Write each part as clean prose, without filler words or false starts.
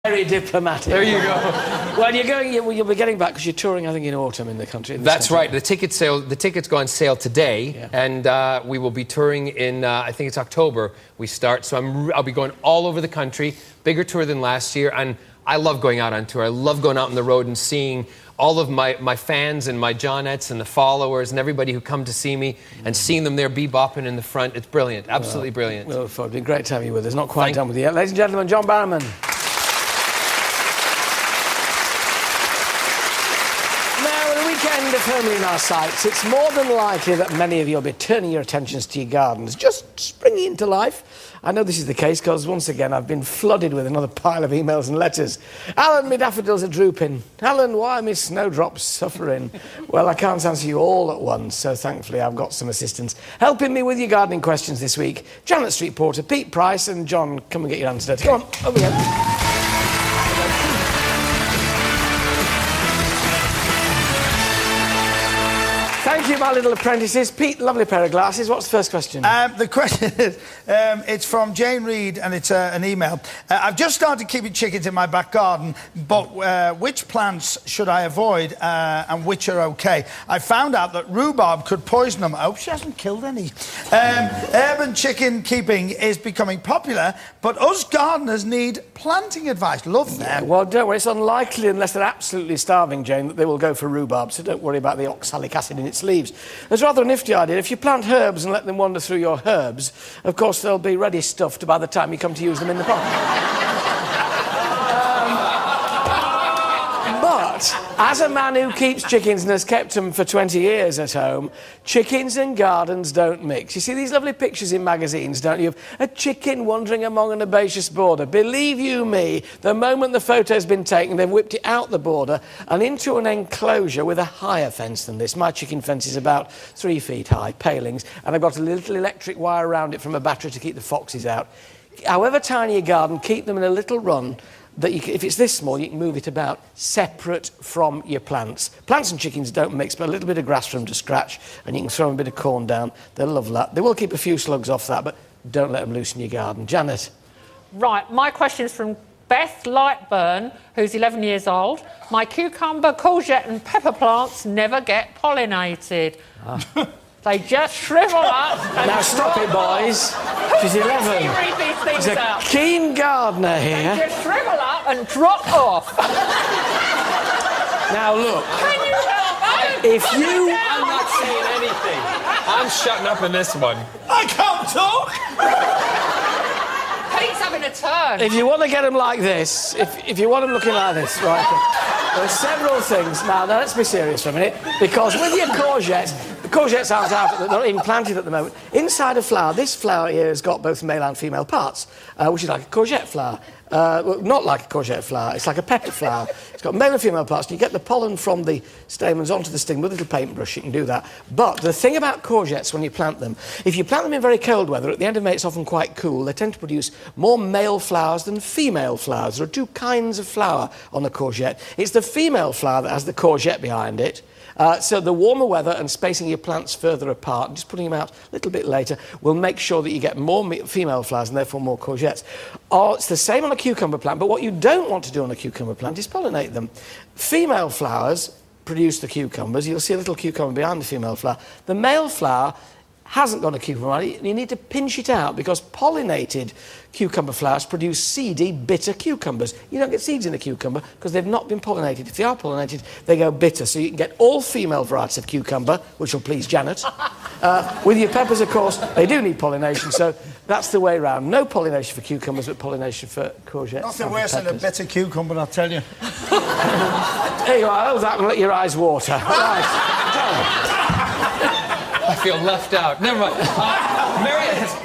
Very diplomatic. There you go. Well, you'll be getting back because you're touring, I think, in autumn in the country. That's right. The tickets go on sale today, and we will be touring in, I think it's October we start. So I'll be going all over the country, bigger tour than last year, and I love going out on tour. I love going out on the road and seeing all of my fans and my Johnettes and the followers and everybody who come to see me and seeing them there bebopping in the front. It's brilliant. Absolutely brilliant. Well, it's been great to have you with us. Not quite done with you yet. Ladies and gentlemen, John Barrowman. Firmly in our sights, it's more than likely that many of you will be turning your attentions to your gardens, just springing into life. I know this is the case because, once again, I've been flooded with another pile of emails and letters. Alan, me daffodils are drooping. Alan, why me snowdrops suffering? Well, I can't answer you all at once, so thankfully I've got some assistants helping me with your gardening questions this week. Janet Street Porter, Pete Price, and John, come and get your answer. Come on, over here. Thank you, my little apprentices. Pete, lovely pair of glasses. What's the first question? The question is, it's from Jane Reed, and it's an email. I've just started keeping chickens in my back garden, but which plants should I avoid and which are OK? I found out that rhubarb could poison them. I hope she hasn't killed any. Urban chicken keeping is becoming popular, but us gardeners need planting advice. Love them. Yeah, well, don't worry. It's unlikely, unless they're absolutely starving, Jane, that they will go for rhubarb, so don't worry about the oxalic acid in its leaves. There's rather a nifty idea. If you plant herbs and let them wander through your herbs, of course they'll be ready stuffed by the time you come to use them in the pot. But as a man who keeps chickens and has kept them for 20 years at home, chickens and gardens don't mix. You see these lovely pictures in magazines, don't you, of a chicken wandering among an herbaceous border. Believe you me, the moment the photo's been taken, they've whipped it out the border and into an enclosure with a higher fence than this. My chicken fence is about 3 feet high, palings, and I've got a little electric wire around it from a battery to keep the foxes out. However tiny your garden, keep them in a little run that if it's this small, you can move it about separate from your plants. Plants and chickens don't mix, but a little bit of grass for them to scratch, and you can throw a bit of corn down. They'll love that. They will keep a few slugs off that, but don't let them loose in your garden. Janet? Right, my question is from Beth Lightburn, who's 11 years old. My cucumber, courgette and pepper plants never get pollinated. They just shrivel up and now stop it, boys. She's 11. Read these things She's a keen gardener here. They just shrivel up and drop off. Now look. Can you help me? If you... I'm not saying anything. I'm shutting up in this one. I can't talk! Pete's having a turn. If you want to get them like this, if you want them looking like this, right, there's several things. Now, let's be serious for a minute, because with your courgettes, the courgettes aren't out, they're not even planted at the moment. Inside a flower, this flower here has got both male and female parts, which is like a courgette flower. Well, not like a courgette flower, it's like a pepper flower. It's got male and female parts, and you get the pollen from the stamens onto the stem with a little paintbrush, you can do that. But the thing about courgettes when you plant them, if you plant them in very cold weather, at the end of May it's often quite cool, they tend to produce more male flowers than female flowers. There are two kinds of flower on a courgette. It's the female flower that has the courgette behind it. So the warmer weather and spacing your plants further apart, and just putting them out a little bit later, will make sure that you get more female flowers and therefore more courgettes. Or it's the same on a cucumber plant, but what you don't want to do on a cucumber plant is pollinate them. Female flowers produce the cucumbers. You'll see a little cucumber behind the female flower. The male flower hasn't got a cucumber on it. You need to pinch it out because pollinated cucumber flowers produce seedy, bitter cucumbers. You don't get seeds in a cucumber because they've not been pollinated. If they are pollinated, they go bitter. So you can get all female varieties of cucumber, which will please Janet. With your peppers, of course, they do need pollination, so that's the way around. No pollination for cucumbers, but pollination for courgettes. Nothing worse than a bitter cucumber, I'll tell you. There you are. Hold that and let your eyes water. Right. I feel left out. Never mind.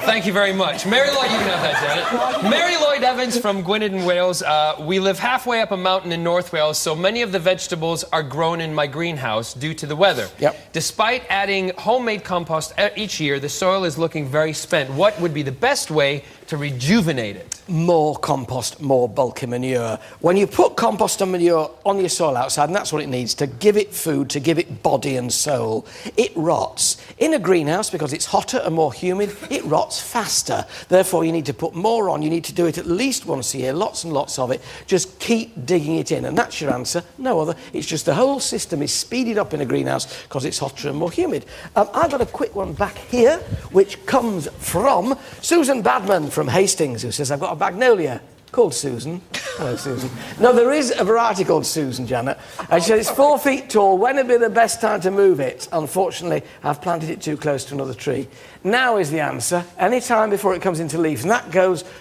Thank you very much. Mary Lloyd, you can have that, Janet. Mary Lloyd Evans from Gwynedd in Wales. We live halfway up a mountain in North Wales, so many of the vegetables are grown in my greenhouse due to the weather. Yep. Despite adding homemade compost each year, the soil is looking very spent. What would be the best way to rejuvenate it? More compost, more bulky manure. When you put compost and manure on your soil outside, and that's what it needs, to give it food, to give it body and soul, it rots. In a greenhouse, because it's hotter and more humid, it rots faster. Therefore, you need to put more on. You need to do it at least once a year, lots and lots of it. Just keep digging it in. And that's your answer. No other. It's just the whole system is speeded up in a greenhouse because it's hotter and more humid. I've got a quick one back here, which comes from Susan Badman from Hastings, who says, I've got a magnolia called Susan. Hello, Susan. No, there is a variety called Susan, Janet. And she said it's 4 feet tall. When would be the best time to move it? Unfortunately, I've planted it too close to another tree. Now is the answer. Any time before it comes into leaves. And that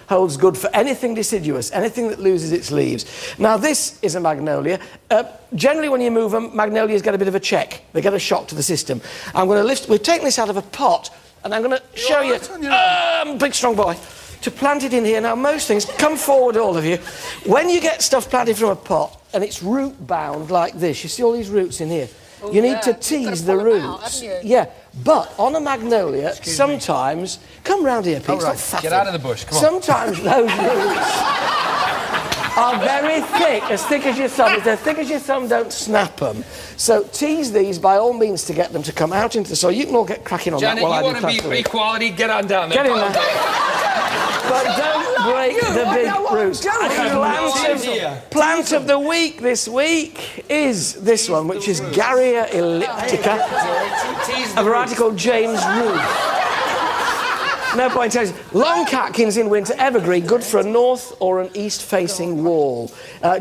holds good for anything deciduous, anything that loses its leaves. Now, this is a magnolia. Generally, when you move them, magnolias get a bit of a check. They get a shock to the system. I'm going to we've taken this out of a pot, and I'm going to show you, big strong boy, to plant it in here. Now, most things, come forward, all of you. When you get stuff planted from a pot, and it's root bound like this, you see all these roots in here, you need to tease the roots. Yeah, but on a magnolia, sometimes, come round here, Pete, stop faffing. Get out of the bush, come on. Sometimes those roots are very thick as your thumb. If they're thick as your thumb, don't snap them. So tease these by all means to get them to come out into the soil. You can all get cracking on Janet, that while you I want to be equality? Get on down there. Get in there. But don't break the big roots. Plant of the week this week is this one, which is Garrya elliptica, a variety called James Ruth. No point telling you. Long catkins in winter, evergreen, good for a north or an east-facing wall.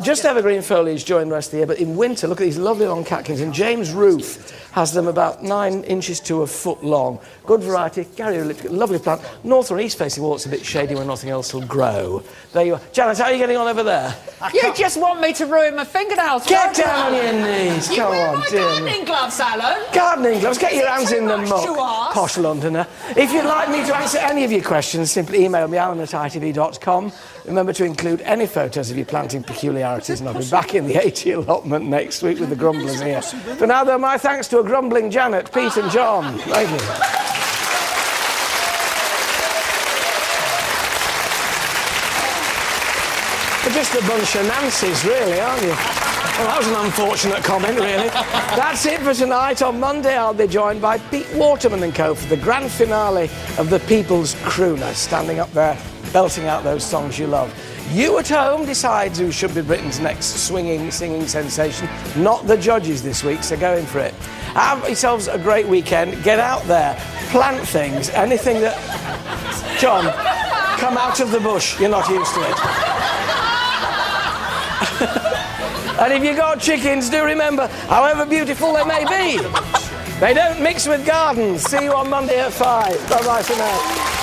Just evergreen foliage during the rest of the year, but in winter, look at these lovely long catkins. And James Ruth has them about 9 inches to a foot long. Good variety, Garrya elliptica, lovely plant. North or east-facing wall, it's a bit shady when nothing else will grow. There you are. Janet, how are you getting on over there? You just want me to ruin my fingernails. Get down on your knees. You Come wear on, my dear. gardening gloves, Alan. Gardening gloves, get your hands in the much muck, to ask? posh Londoner. If you'd like me to answer any of your questions, simply email me, alan@itv.com. Remember to include any photos of your planting peculiarities, and I'll be back in the 80 allotment next week with the grumblers here. For now, though, my thanks to a grumbling Janet, Pete and John. Thank you. You're just a bunch of Nancy's, really, aren't you? Well, that was an unfortunate comment, really. That's it for tonight. On Monday, I'll be joined by Pete Waterman and co. for the grand finale of the People's Crooner, standing up there, belting out those songs you love. You at home decides who should be Britain's next swinging, singing sensation, not the judges this week, so go in for it. Have yourselves a great weekend. Get out there, plant things, anything that... John, come out of the bush. You're not used to it. And if you've got chickens, do remember, however beautiful they may be, they don't mix with gardens. See you on Monday at 5. Bye-bye for now.